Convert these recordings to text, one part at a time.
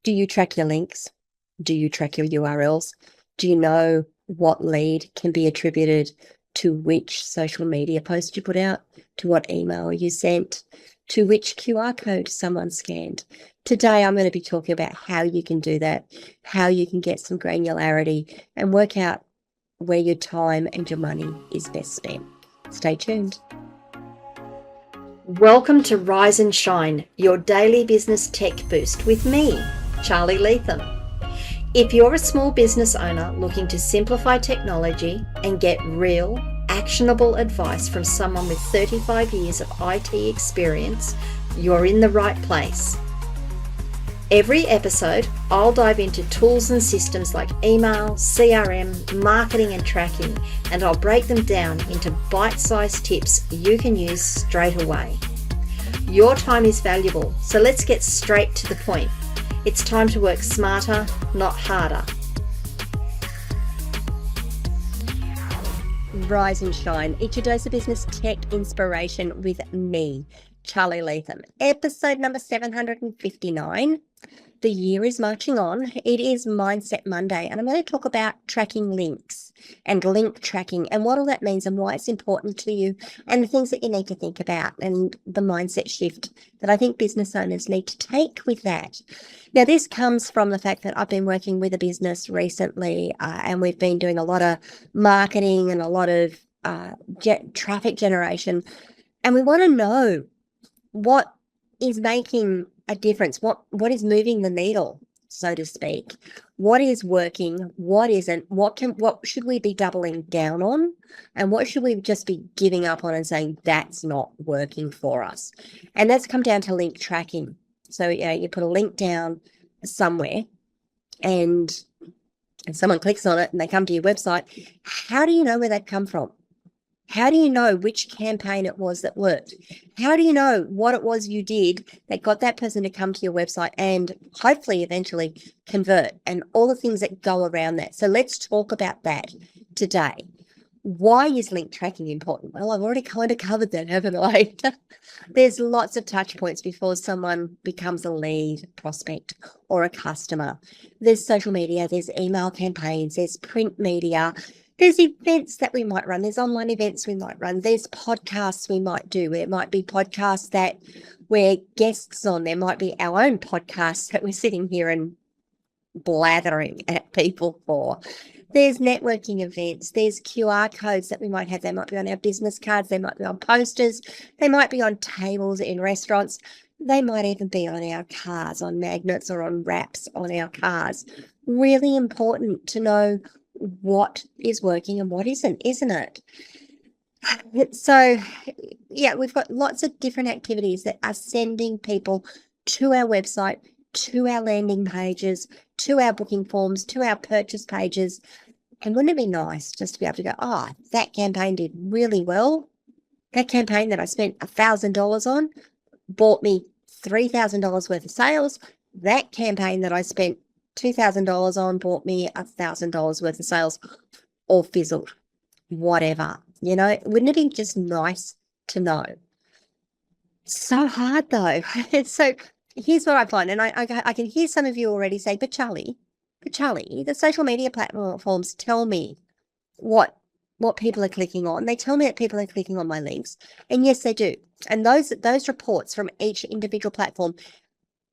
Do you track your links? Do you track your URLs? Do you know what lead can be attributed to which social media post you put out, to what email you sent, to which QR code someone scanned? Today, I'm going to be talking about how you can do that, how you can get some granularity and work out where your time and your money is best spent. Stay tuned. Welcome to Rise and Shine, your daily business tech boost with me, Charly Leetham. If you're a small business owner looking to simplify technology and get real, actionable advice from someone with 35 years of IT experience, you're in the right place. Every episode, I'll dive into tools and systems like email, CRM, marketing and tracking, and I'll break them down into bite-sized tips you can use straight away. Your time is valuable, so let's get straight to the point. It's time to work smarter, not harder. Rise and shine. Each a dose of business tech inspiration with me, Charly Leetham. Episode number 759. The year is marching on. It is Mindset Monday, and I'm going to talk about tracking links and link tracking and what all that means and why it's important to you and the things that you need to think about and the mindset shift that I think business owners need to take with that. Now, this comes from the fact that I've been working with a business recently and we've been doing a lot of marketing and a lot of traffic generation, and we want to know what is making a difference, what is moving the needle, so to speak. What is working, what isn't, what should we be doubling down on, and what should we just be giving up on and saying that's not working for us? And that's come down to link tracking. So you put a link down somewhere and someone clicks on it and they come to your website. How do you know where they've come from? How do you know which campaign it was that worked? How do you know what it was you did that got that person to come to your website and hopefully eventually convert, and all the things that go around that? So let's talk about that today. Why is link tracking important? Well, I've already kind of covered that, haven't I? There's lots of touch points before someone becomes a lead, prospect, or a customer. There's social media, there's email campaigns, there's print media, there's events that we might run. There's online events we might run. There's podcasts we might do. It might be podcasts that we're guests on. There might be our own podcasts that we're sitting here and blathering at people for. There's networking events. There's QR codes that we might have. They might be on our business cards. They might be on posters. They might be on tables in restaurants. They might even be on our cars, on magnets or on wraps on our cars. Really important to know what is working and what isn't it? So, yeah, we've got lots of different activities that are sending people to our website, to our landing pages, to our booking forms, to our purchase pages. And wouldn't it be nice just to be able to go, that campaign did really well. That campaign that I spent $1,000 on bought me $3,000 worth of sales. That campaign that I spent $2,000 on bought me $1,000 worth of sales, or fizzled, whatever. Wouldn't it be just nice to know? So hard though. So here's what I find, and I can hear some of you already say, but Charly, the social media platforms tell me what people are clicking on. They tell me that people are clicking on my links, and yes, they do. And those reports from each individual platform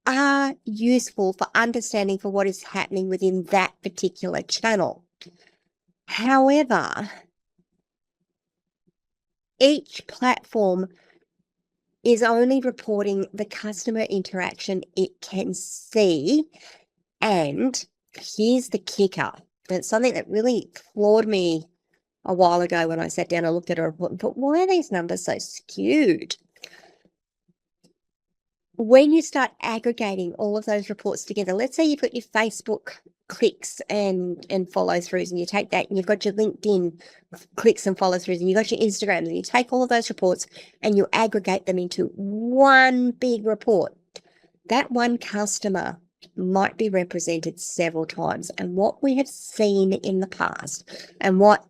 are useful for understanding for what is happening within that particular channel. However, each platform is only reporting the customer interaction it can see. And here's the kicker. It's something that really floored me a while ago when I sat down and looked at a report and thought, why are these numbers so skewed? When you start aggregating all of those reports together, let's say you've got your Facebook clicks and follow-throughs, and you take that, and you've got your LinkedIn clicks and follow-throughs, and you've got your Instagram, and you take all of those reports and you aggregate them into one big report. That one customer might be represented several times. And what we have seen in the past, and what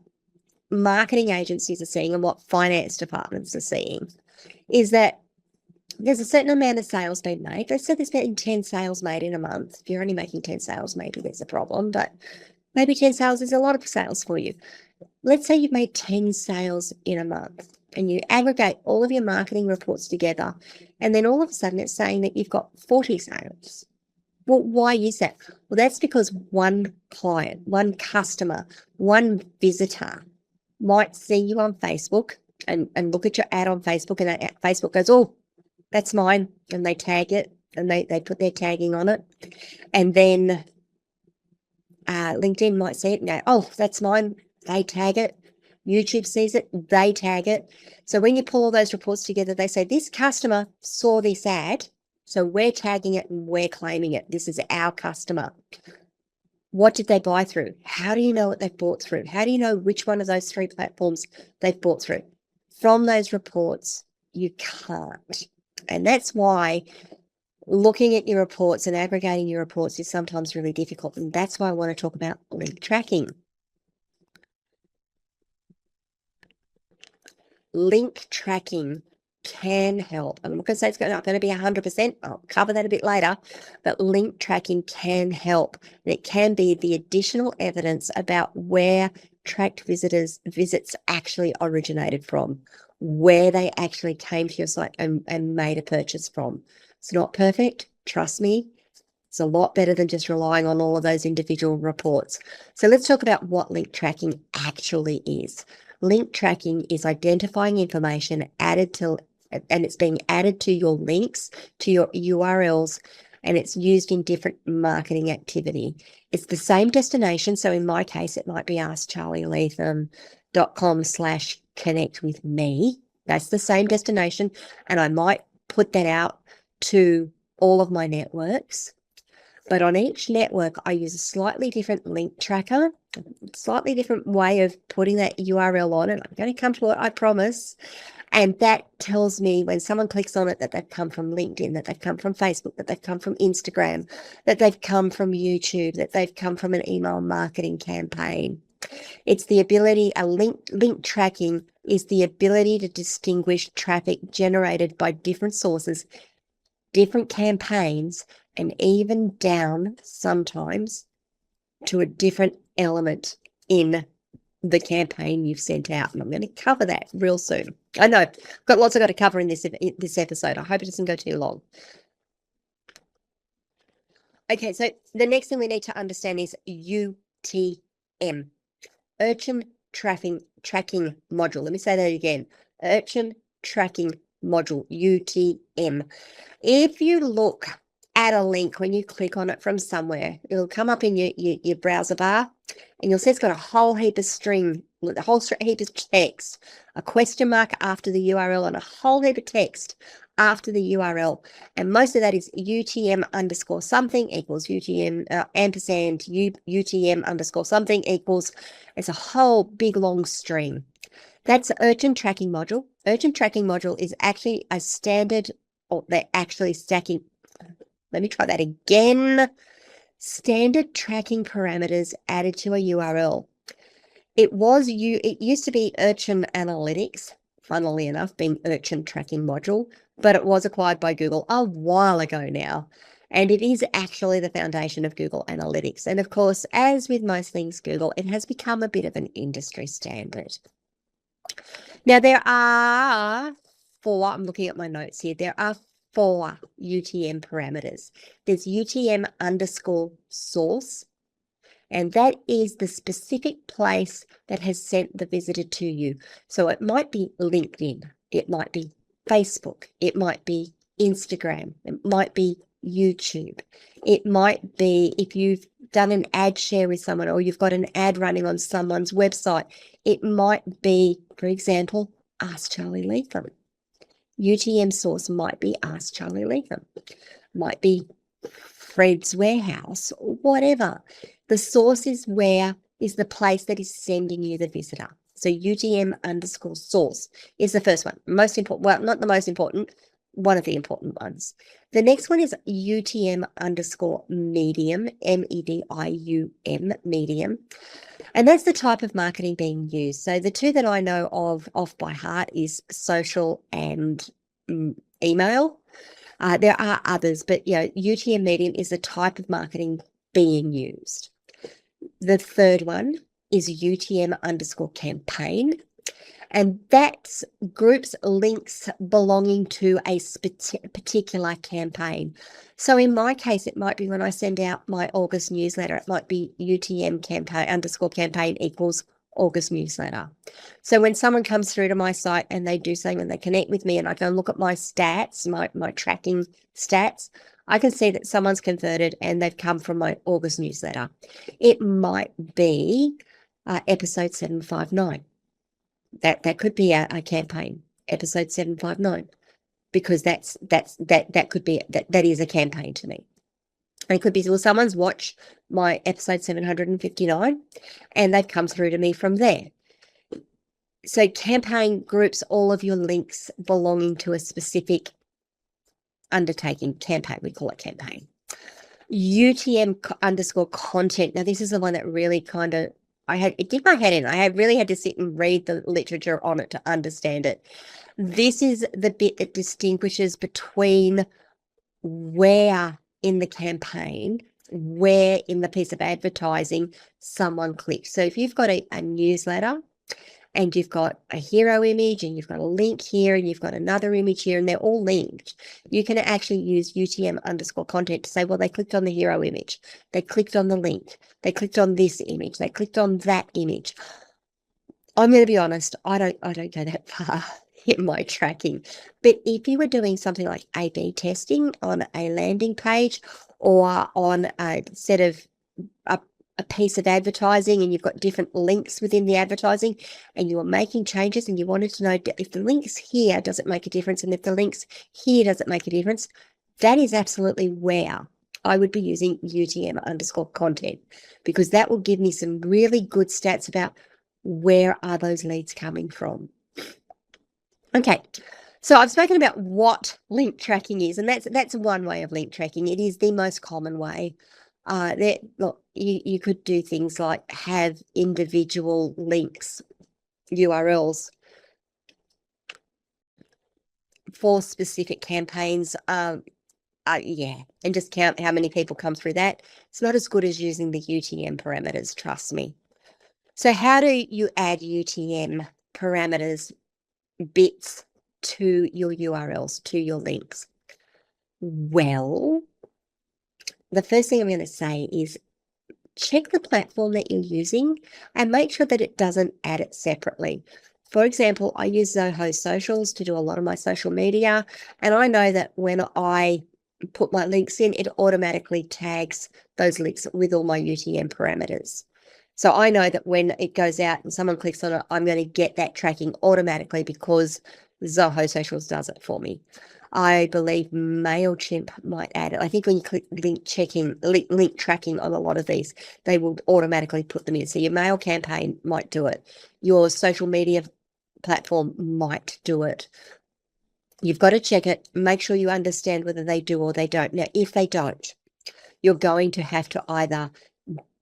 marketing agencies are seeing, and what finance departments are seeing, is that there's a certain amount of sales being made. Let's say there's been 10 sales made in a month. If you're only making 10 sales, maybe there's a problem, but maybe 10 sales is a lot of sales for you. Let's say you've made 10 sales in a month and you aggregate all of your marketing reports together, and then all of a sudden it's saying that you've got 40 sales. Well, why is that? Well, that's because one client, one customer, one visitor might see you on Facebook and look at your ad on Facebook, and Facebook goes, oh, that's mine, and they tag it, and they put their tagging on it. And then LinkedIn might see it and go, oh, that's mine, they tag it. YouTube sees it, they tag it. So when you pull all those reports together, they say, this customer saw this ad, so we're tagging it and we're claiming it. This is our customer. What did they buy through? How do you know what they've bought through? How do you know which one of those 3 platforms they've bought through? From those reports, you can't. And that's why looking at your reports and aggregating your reports is sometimes really difficult. And that's why I want to talk about link tracking. Link tracking can help. I'm not going to say it's not going to be 100%. I'll cover that a bit later. But link tracking can help. And it can be the additional evidence about where tracked visits actually originated from, where they actually came to your site and made a purchase from. It's not perfect. Trust me. It's a lot better than just relying on all of those individual reports. So let's talk about what link tracking actually is. Link tracking is identifying information and it's being added to your links, to your URLs, and it's used in different marketing activity. It's the same destination. So in my case, it might be askcharlyleetham.com/connect with me. That's the same destination. And I might put that out to all of my networks. But on each network, I use a slightly different link tracker, slightly different way of putting that URL on it. I'm going to come to it, I promise. And that tells me when someone clicks on it that they've come from LinkedIn, that they've come from Facebook, that they've come from Instagram, that they've come from YouTube, that they've come from an email marketing campaign. It's the ability, link tracking is the ability to distinguish traffic generated by different sources, different campaigns, and even down sometimes to a different element in the campaign you've sent out. And I'm going to cover that real soon. I know I've got lots I've got to cover in this episode. I hope it doesn't go too long. Okay, so the next thing we need to understand is UTM, Urchin Tracking Module. Let me say that again. Urchin Tracking Module, UTM. If you look at a link, when you click on it from somewhere, it'll come up in your browser bar, and you'll see it's got a whole heap of heap of text, a question mark after the URL, and a whole heap of text after the URL. And most of that is UTM underscore something equals UTM ampersand UTM underscore something equals. It's a whole big long string. That's Urchin Tracking Module. Urchin Tracking Module is actually a standard, or they're actually stacking. Let me try that again. Standard tracking parameters added to a URL. It used to be Urchin Analytics, funnily enough, being Urchin Tracking Module, but it was acquired by Google a while ago now. And it is actually the foundation of Google Analytics. And of course, as with most things Google, it has become a bit of an industry standard. Now, there are 4, I'm looking at my notes here, there are 4 UTM parameters. There's UTM underscore source, and that is the specific place that has sent the visitor to you. So it might be LinkedIn, it might be Facebook, it might be Instagram, it might be YouTube, it might be if you've done an ad share with someone or you've got an ad running on someone's website, it might be, for example, Ask Charly Leetham. UTM source might be Ask Charly Leetham, might be Fred's Warehouse, or whatever. The source is the place that is sending you the visitor. So UTM underscore source is the first one. Most important, well, not the most important, one of the important ones. The next one is UTM underscore medium, MEDIUM, medium. And that's the type of marketing being used. So the 2 that I know of off by heart is social and email. There are others, but UTM medium is the type of marketing being used. The third one is UTM_campaign. And that's groups links belonging to a particular campaign. So in my case, it might be when I send out my August newsletter, it might be UTM_campaign equals August newsletter. So when someone comes through to my site and they do something and they connect with me and I go and look at my stats, my tracking stats, I can see that someone's converted and they've come from my August newsletter. It might be episode 759. That could be a campaign, episode 759, because that could be that is a campaign to me. And it could be, well, someone's watched my episode 759 and they've come through to me from there. So campaign groups all of your links belonging to a specific undertaking. Campaign, we call it campaign. UTM_content. Now this is the one that really kind of it did my head in. I really had to sit and read the literature on it to understand it. This is the bit that distinguishes between where in the campaign, where in the piece of advertising someone clicks. So if you've got a newsletter and you've got a hero image and you've got a link here and you've got another image here and they're all linked, you can actually use UTM_content to say, well, they clicked on the hero image, they clicked on the link, they clicked on this image, they clicked on that image. I'm going to be honest, I don't go that far in my tracking. But if you were doing something like A/B testing on a landing page or on a set of a piece of advertising and you've got different links within the advertising and you were making changes and you wanted to know if the links here, does it make a difference? And if the links here, does it make a difference? That is absolutely where I would be using UTM_content, because that will give me some really good stats about where are those leads coming from. Okay, so I've spoken about what link tracking is, and that's one way of link tracking. It is the most common way. Look, you could do things like have individual links, URLs for specific campaigns. And just count how many people come through that. It's not as good as using the UTM parameters, trust me. So how do you add UTM parameters, bits to your URLs, to your links? Well, the first thing I'm going to say is check the platform that you're using and make sure that it doesn't add it separately. For example, I use Zoho Socials to do a lot of my social media, and I know that when I put my links in, it automatically tags those links with all my UTM parameters. So I know that when it goes out and someone clicks on it, I'm going to get that tracking automatically because Zoho Socials does it for me. I believe MailChimp might add it. I think when you click link tracking on a lot of these, they will automatically put them in. So your mail campaign might do it. Your social media platform might do it. You've got to check it. Make sure you understand whether they do or they don't. Now, if they don't, you're going to have to either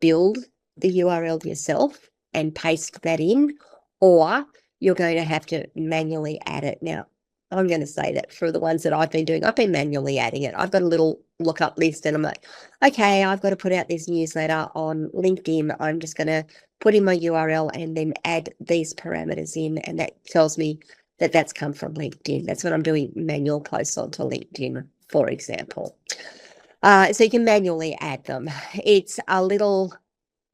build the URL yourself and paste that in, or you're going to have to manually add it. Now, I'm going to say that for the ones that I've been doing, I've been manually adding it. I've got a little lookup list and I'm like, okay, I've got to put out this newsletter on LinkedIn. I'm just going to put in my URL and then add these parameters in. And that tells me that that's come from LinkedIn. That's when I'm doing manual posts onto LinkedIn, for example. So you can manually add them. It's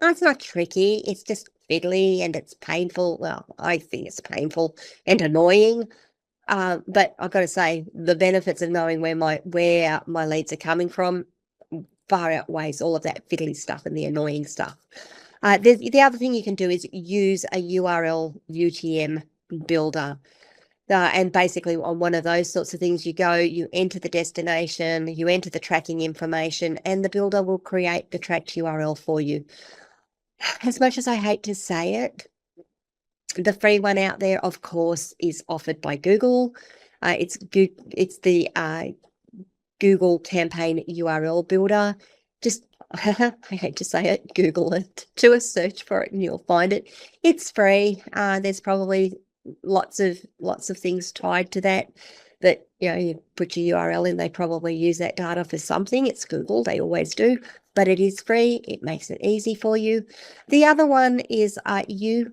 it's not tricky. It's just fiddly and it's painful. Well, I think it's painful and annoying. But I've got to say, the benefits of knowing where my leads are coming from far outweighs all of that fiddly stuff and the annoying stuff. The other thing you can do is use a URL UTM builder. And basically on one of those sorts of things, you enter the destination, you enter the tracking information, and the builder will create the tracked URL for you. As much as I hate to say it, the free one out there, of course, is offered by Google. It's the Google Campaign URL Builder. Just, I hate to say it, Google it, do a search for it and you'll find it. It's free. There's probably lots of things tied to that. But, you put your URL in, they probably use that data for something. It's Google, they always do, but it is free. It makes it easy for you. The other one is utmio.io,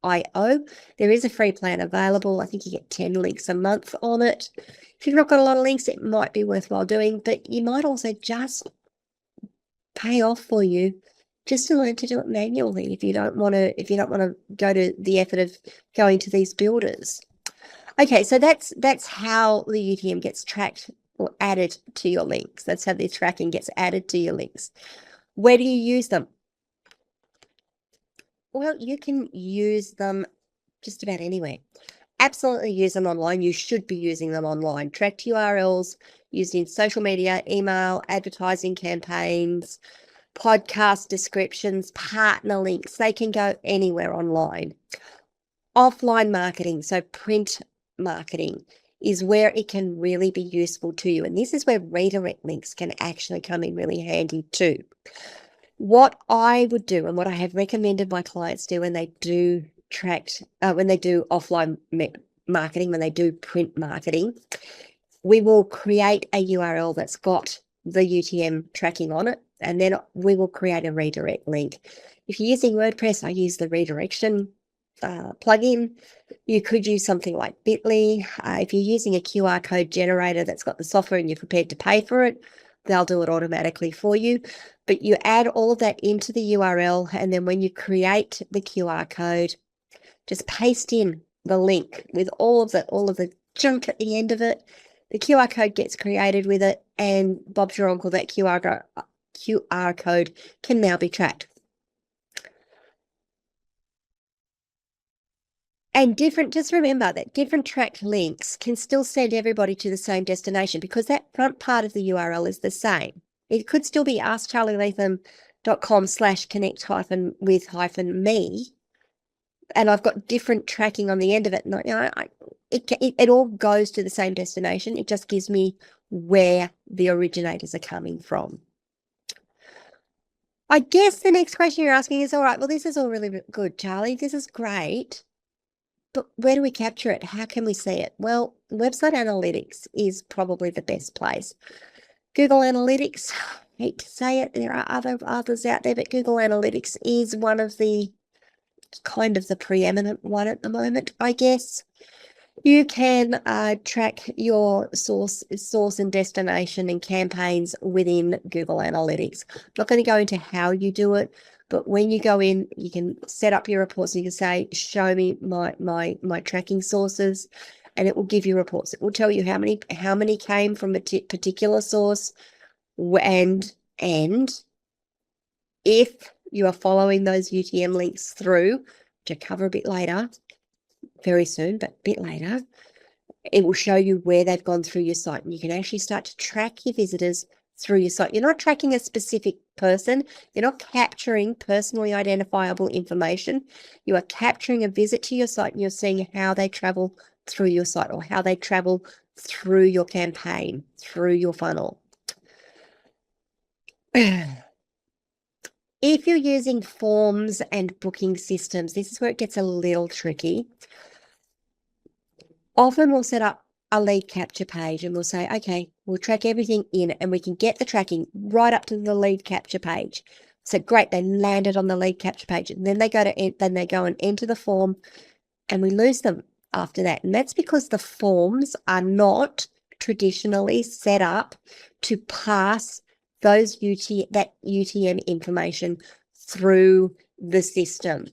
utm.io. There is a free plan available. I think you get 10 links a month on it. If you've not got a lot of links, it might be worthwhile doing, but you might also just pay off for you just to learn to do it manually if you don't want to go to the effort of going to these builders. Okay, so that's how the UTM gets tracked or added to your links. That's how the tracking gets added to your links. Where do you use them? Well, you can use them just about anywhere. Absolutely use them online. You should be using them online. Tracked URLs used in social media, email, advertising campaigns, podcast descriptions, partner links. They can go anywhere online. Offline marketing, so print marketing, is where it can really be useful to you. And this is where redirect links can actually come in really handy too. What I would do and what I have recommended my clients do when they do when they do offline marketing, when they do print marketing, we will create a URL that's got the UTM tracking on it, and then we will create a redirect link. If you're using WordPress, I use the redirection plugin. You could use something like Bitly. If you're using a QR code generator that's got the software and you're prepared to pay for it, they'll do it automatically for you. But you add all of that into the URL, and then when you create the QR code, just paste in the link with all of the junk at the end of it. The QR code gets created with it, and Bob's your uncle, that QR code can now be tracked. And just remember that different tracked links can still send everybody to the same destination because that front part of the URL is the same. It could still be askcharlyleetham.com/connect-with-me. And I've got different tracking on the end of it. And it all goes to the same destination. It just gives me where the originators are coming from. I guess the next question you're asking is, all right, well, this is all really good, Charly. This is great. But where do we capture it? How can we see it? Well, website analytics is probably the best place. Google Analytics, I hate to say it, there are others out there, but Google Analytics is one of the kind of the preeminent one at the moment, I guess. You can track your source and destination and campaigns within Google Analytics. I'm not going to go into how you do it, but when you go in, you can set up your reports. You can say, show me my tracking sources, and it will give you reports. It will tell you how many came from a particular source, and if you are following those UTM links through, which I'll cover a bit later, very soon, but a bit later, it will show you where they've gone through your site, and you can actually start to track your visitors through your site. You're not tracking a specific person. You're not capturing personally identifiable information. You are capturing a visit to your site, and you're seeing how they travel through your site or how they travel through your campaign, through your funnel. If you're using forms and booking systems, this is where it gets a little tricky. Often we'll set up a lead capture page and we'll say, okay, we'll track everything in, and we can get the tracking right up to the lead capture page. So great, they landed on the lead capture page, and then they go and enter the form, and we lose them after that. And that's because the forms are not traditionally set up to pass that UTM information through the system.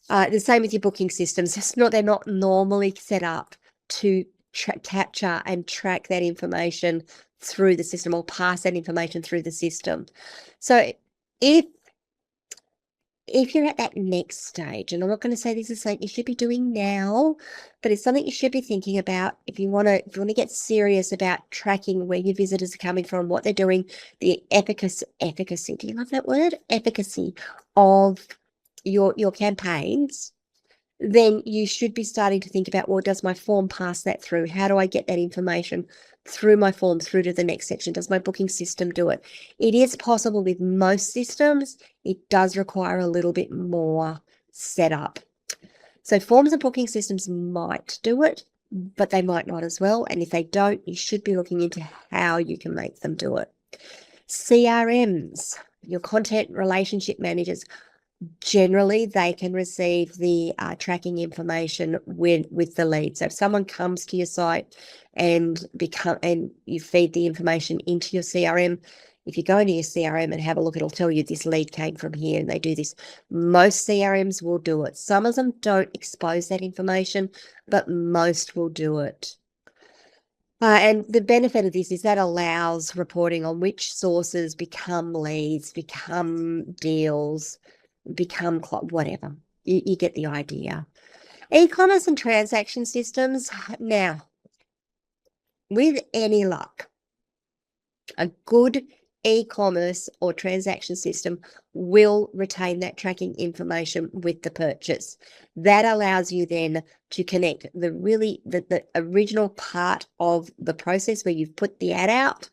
The same with your booking systems. They're not normally set up to capture and track that information through the system or pass that information through the system. So if you're at that next stage, and I'm not going to say this is something you should be doing now, but it's something you should be thinking about if you want to get serious about tracking where your visitors are coming from, what they're doing, the efficacy. Do you love that word? Efficacy of your campaigns. Then you should be starting to think about, well, does my form pass that through? How do I get that information through my form through to the next section? Does my booking system do it? It is possible with most systems. It does require a little bit more setup. So forms and booking systems might do it, but they might not as well. And if they don't, you should be looking into how you can make them do it. CRMs, your content relationship managers, generally they can receive the tracking information with the lead. So if someone comes to your site and you feed the information into your CRM, if you go into your CRM and have a look, it'll tell you this lead came from here and they do this. Most CRMs will do it. Some of them don't expose that information, but most will do it. And the benefit of this is that allows reporting on which sources become leads, become deals, become whatever. You get the idea. E-commerce and transaction systems. Now, with any luck, a good e-commerce or transaction system will retain that tracking information with the purchase. That allows you then to connect the original part of the process where you've put the ad out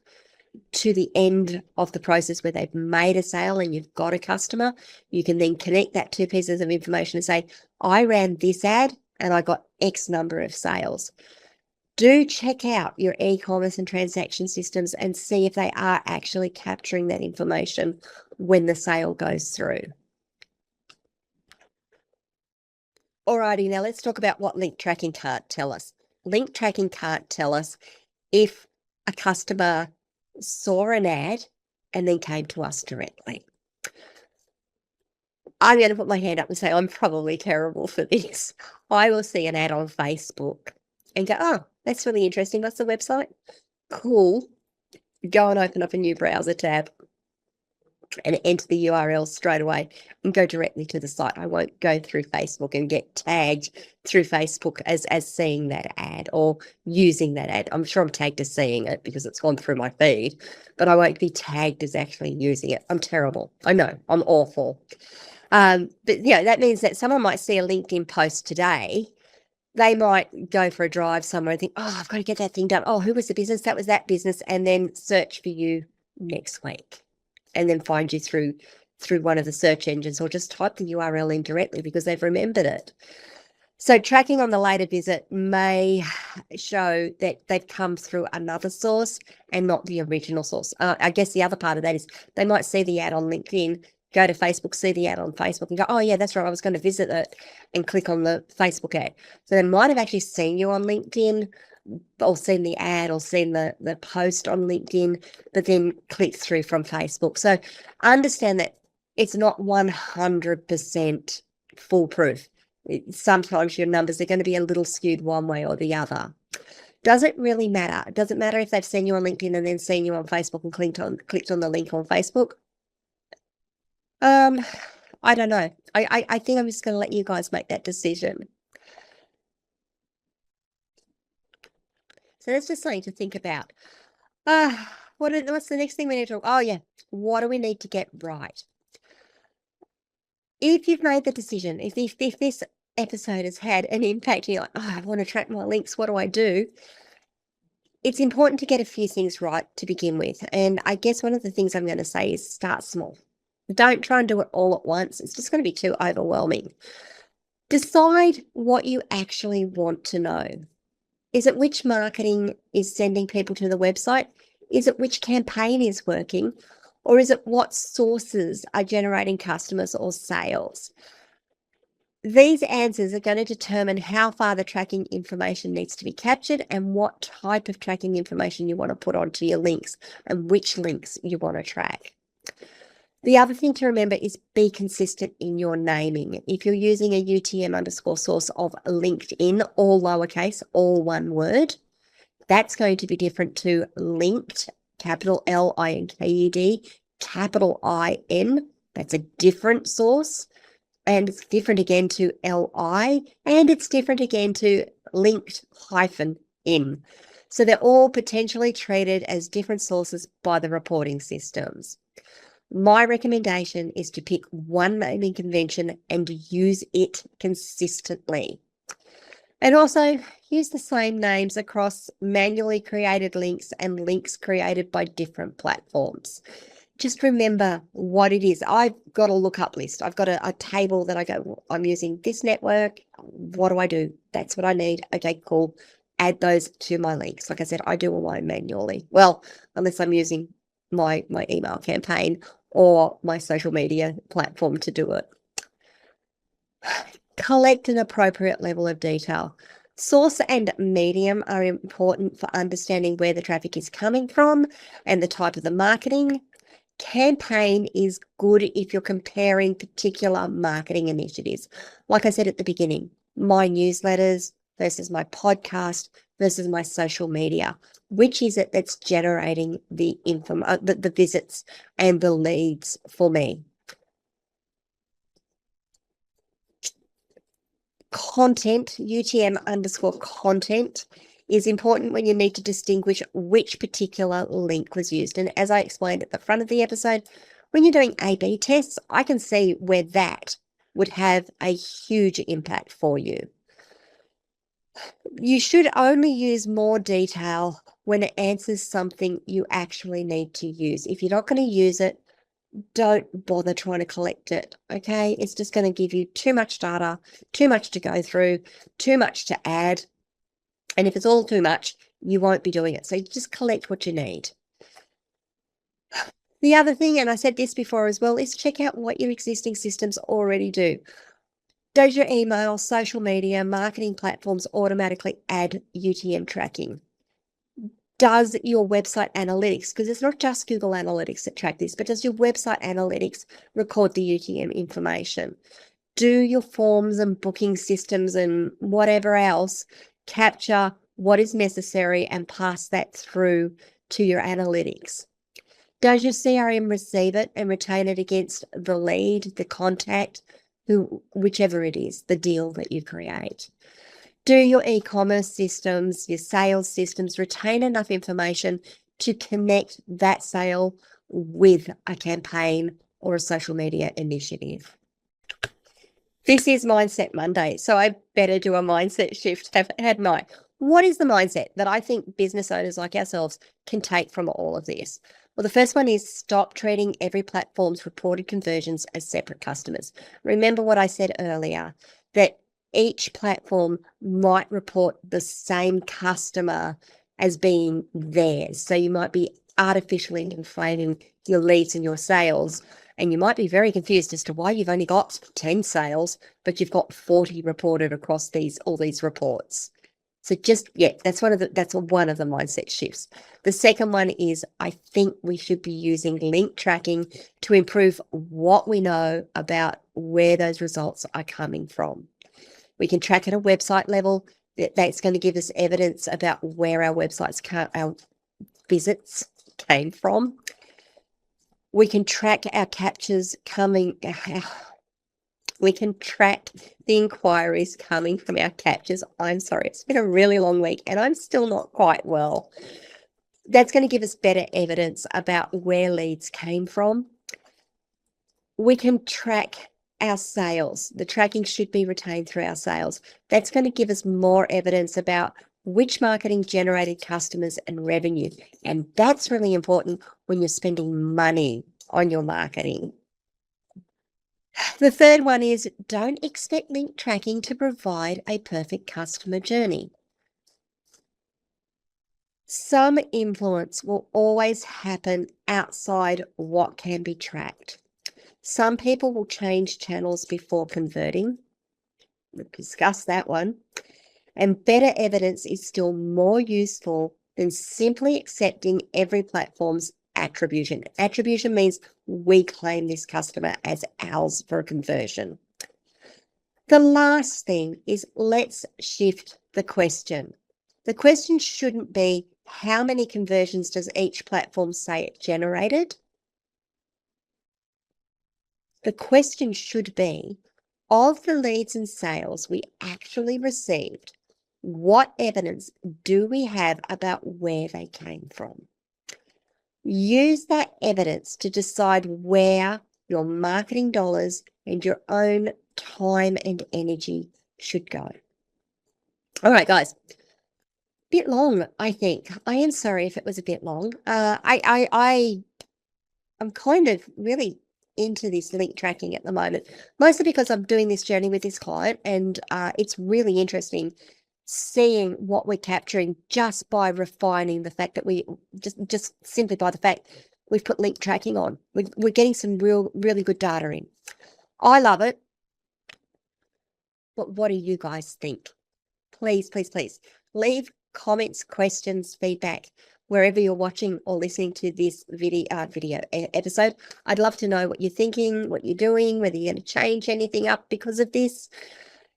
to the end of the process where they've made a sale and you've got a customer. You can then connect that two pieces of information and say, I ran this ad and I got X number of sales. Do check out your e-commerce and transaction systems and see if they are actually capturing that information when the sale goes through. Alrighty, now let's talk about what link tracking can't tell us. Link tracking can't tell us if a customer saw an ad and then came to us directly. I'm going to put my hand up and say I'm probably terrible for this. I will see an ad on Facebook and go, oh, that's really interesting. What's the website? Cool. Go and open up a new browser tab and enter the URL straight away and go directly to the site. I won't go through Facebook and get tagged through Facebook as seeing that ad or using that ad. I'm sure I'm tagged as seeing it because it's gone through my feed, but I won't be tagged as actually using it. I'm terrible. I know, I'm awful. But that means that someone might see a LinkedIn post today. They might go for a drive somewhere and think, oh, I've got to get that thing done. Oh, who was the business? That was that business. And then search for you next week and then find you through one of the search engines or just type the URL in directly because they've remembered it. So tracking on the later visit may show that they've come through another source and not the original source. I guess the other part of that is they might see the ad on LinkedIn, go to Facebook, see the ad on Facebook and go, oh, yeah, that's right, I was going to visit it, and click on the Facebook ad. So they might have actually seen you on LinkedIn or seen the ad or seen the post on LinkedIn, but then click through from Facebook. So understand that it's not 100% foolproof. Sometimes your numbers are going to be a little skewed one way or the other. Does it really matter? Does it matter if they've seen you on LinkedIn and then seen you on Facebook and clicked on the link on Facebook? I don't know. I think I'm just going to let you guys make that decision. So that's just something to think about. What's the next thing we need to talk? Oh, yeah. What do we need to get right? If you've made the decision, if this episode has had an impact, and you're like, oh, I want to track my links, what do I do? It's important to get a few things right to begin with. And I guess one of the things I'm going to say is start small. Don't try and do it all at once. It's just going to be too overwhelming. Decide what you actually want to know. Is it which marketing is sending people to the website? Is it which campaign is working? Or is it what sources are generating customers or sales? These answers are going to determine how far the tracking information needs to be captured and what type of tracking information you want to put onto your links and which links you want to track. The other thing to remember is be consistent in your naming. If you're using a UTM_source of LinkedIn, all lowercase, all one word, that's going to be different to linked, capital LINKED, capital IN. That's a different source. And it's different again to LI, and it's different again to linked-in. So they're all potentially treated as different sources by the reporting systems. My recommendation is to pick one naming convention and use it consistently. And also use the same names across manually created links and links created by different platforms. just remember what it is. I've got a lookup list. I've got a table that I go, well, I'm using this network. What do I do? That's what I need. Okay, cool. Add those to my links. Like I said, I do all mine manually. Well, unless I'm using my email campaign or my social media platform to do it. Collect an appropriate level of detail. Source and medium are important for understanding where the traffic is coming from and the type of the marketing. Campaign is good if you're comparing particular marketing initiatives. Like I said at the beginning, my newsletters versus my podcast versus my social media. Which is it that's generating the the visits and the leads for me? Content, UTM_content, is important when you need to distinguish which particular link was used. And as I explained at the front of the episode, when you're doing A/B tests, I can see where that would have a huge impact for you. You should only use more detail when it answers something you actually need to use. If you're not going to use it, don't bother trying to collect it, okay? It's just going to give you too much data, too much to go through, too much to add. And if it's all too much, you won't be doing it. So just collect what you need. The other thing, and I said this before as well, is check out what your existing systems already do. Does your email, social media, marketing platforms automatically add UTM tracking? Does your website analytics, because it's not just Google Analytics that track this, but does your website analytics record the UTM information? Do your forms and booking systems and whatever else capture what is necessary and pass that through to your analytics? Does your CRM receive it and retain it against the lead, the contact, whichever it is, the deal that you create? Do your e-commerce systems, your sales systems retain enough information to connect that sale with a campaign or a social media initiative? This is Mindset Monday, so I better do a mindset shift, hadn't I? What is the mindset that I think business owners like ourselves can take from all of this? Well, the first one is stop treating every platform's reported conversions as separate customers. Remember what I said earlier, that each platform might report the same customer as being theirs. So you might be artificially inflating your leads and your sales, and you might be very confused as to why you've only got 10 sales, but you've got 40 reported across all these reports. So that's one of the mindset shifts. The second one is I think we should be using link tracking to improve what we know about where those results are coming from. We can track at a website level. That's going to give us evidence about where our visits came from. We can track our captures coming. We can track the inquiries coming from our captures. I'm sorry, it's been a really long week and I'm still not quite well. That's going to give us better evidence about where leads came from. We can track our sales. The tracking should be retained through our sales. That's going to give us more evidence about which marketing generated customers and revenue. And that's really important when you're spending money on your marketing. The third one is don't expect link tracking to provide a perfect customer journey. Some influence will always happen outside what can be tracked. Some people will change channels before converting. We've discussed that one. And better evidence is still more useful than simply accepting every platform's attribution. Attribution means we claim this customer as ours for a conversion. The last thing is let's shift the question. The question shouldn't be how many conversions does each platform say it generated? The question should be, of the leads and sales we actually received, what evidence do we have about where they came from? Use that evidence to decide where your marketing dollars and your own time and energy should go. All right, guys. Bit long, I think. I am sorry if it was a bit long. I I'm kind of really into this link tracking at the moment, mostly because I'm doing this journey with this client, and it's really interesting seeing what we're capturing just by refining the fact that we just simply by the fact we've put link tracking on. We're getting some really good data in. I love it. But what do you guys think? Please, please, please leave comments, questions, feedback wherever you're watching or listening to this video episode. I'd love to know what you're thinking, what you're doing, whether you're going to change anything up because of this.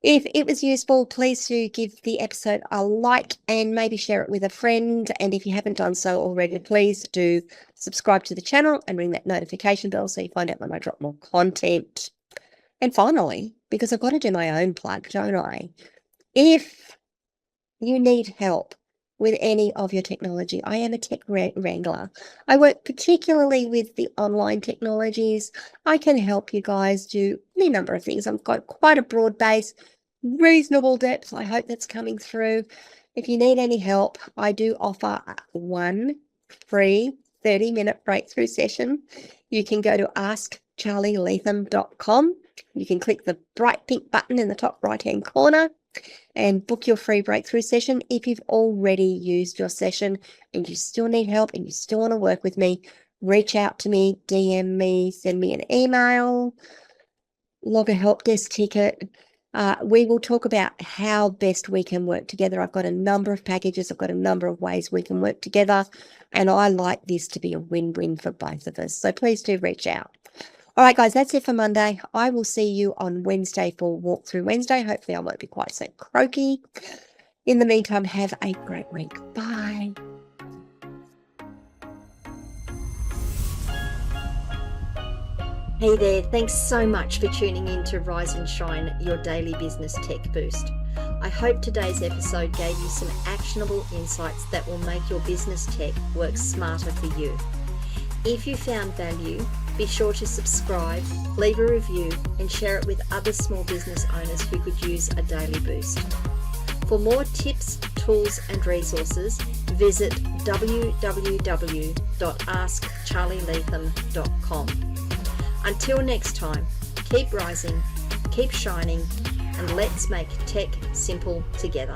If it was useful, please do give the episode a like and maybe share it with a friend. And if you haven't done so already, please do subscribe to the channel and ring that notification bell so you find out when I drop more content. And finally, because I've got to do my own plug, don't I? If you need help with any of your technology, I am a tech wrangler. I work particularly with the online technologies. I can help you guys do any number of things. I've got quite a broad base, reasonable depth. I hope that's coming through. If you need any help, I do offer one free 30-minute breakthrough session. You can go to askcharlyleetham.com. You can click the bright pink button in the top right-hand corner and book your free breakthrough session. If you've already used your session and you still need help and you still want to work with me, reach out to me, DM me, send me an email, log a help desk ticket. We will talk about how best we can work together. I've got a number of packages. I've got a number of ways we can work together. And I like this to be a win-win for both of us. So please do reach out. All right, guys, that's it for Monday. I will see you on Wednesday for Walkthrough Wednesday. Hopefully I won't be quite so croaky. In the meantime, have a great week. Bye. Hey there, thanks so much for tuning in to Rise and Shine, your daily business tech boost. I hope today's episode gave you some actionable insights that will make your business tech work smarter for you. If you found value, be sure to subscribe, leave a review, and share it with other small business owners who could use a daily boost. For more tips, tools, and resources, visit www.askcharlyleetham.com. Until next time, keep rising, keep shining, and let's make tech simple together.